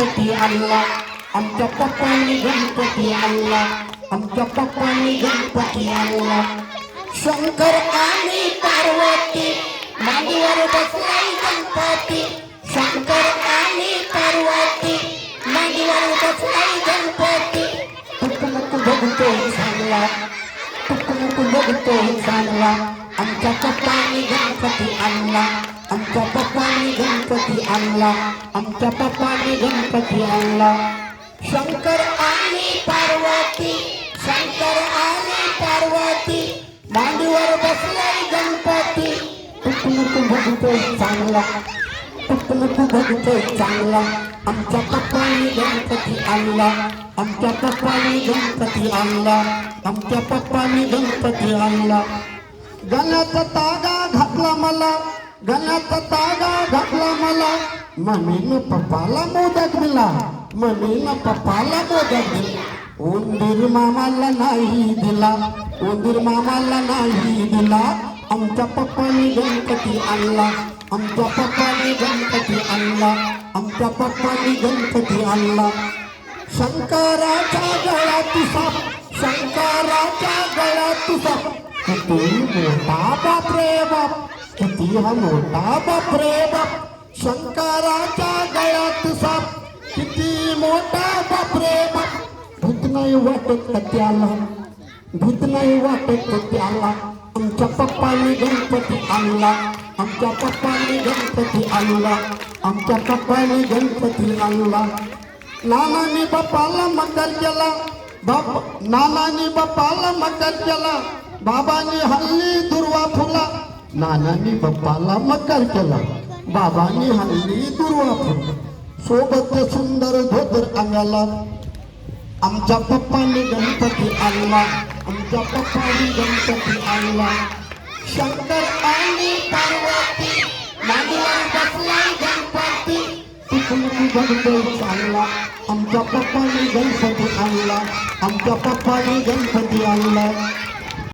गणपती आणला, आमच्या पप्पांनी गणपती आणला, आमच्या पप्पांनी गणपती आणला. शंकर आणि पार्वती मांडीवर बसलाय गणपती, शंकर आणि पार्वती मांडीवर बसलाय गणपती. टुकटुक बघतोय चांगला, टुकटुक बघतोय चांगला, आमच्या पप्पांनी गणपती आणला, आमच्या पप्पांनी गणपती आणला, आमच्या पप्पांनी गणपती आणला. शंकर आणि पार्वती, शंकर आणि पार्वती मांडीवर बसलाय गणपती. टुकटुक बघतोय चांगला, टुकटुक बघतोय चांगला, आमच्या पप्पांनी गणपती आणला, आमच्या पप्पांनी गणपती आणला, आमच्या पप्पांनी गणपती आणला. गण्याचा तागा घातला मला, गण्याचा तागा घातला मला, मम्मीनं पप्पाला मोदक दिला, मम्मीनं पप्पाला मोदक दिला. उंदीर मामाला नाही दिला, उंदीर मामाला नाही दिला, आमच्या पप्पांनी गणपती आणला, आमच्या पप्पांनी गणपती आणला, आमच्या पप्पांनी गणपती आणला. शंकराच्या गळ्यात साप, शंकराच्या गळ्यात साप, किती मोठा बाप रे बाप, किती हा मोठा बाप रे बाप. शंकराच्या गळ्यात साप, किती मोठा बाप रे बाप. भूत नाही वाटत त्याला, भूत नाही वाटत त्याला, आमच्या पप्पांनी गणपती आणला, आमच्या पप्पांनी गणपती आणला, आमच्या पप्पांनी गणपती आणला. नानांनी बाप्पाला मकर केला, नानांनी बाप्पाला मकर केला, बाबांनी हल्ली दुर्वा फुला. नानांनी बाप्पाला मकर केला, बाबांनी हल्ली दुर्वा फुला. सोबत सुंदर धोतर अंगाला, आमच्या पप्पांनी गणपती आणला, आमच्या पप्पांनी गणपती आणला. शंकर आणि पार्वती मांडीवर बसलाय गणपती. टुकटुक बघतोय चांगला, आमच्या पप्पांनी गणपती आणला, आमच्या पप्पांनी गणपती आणला.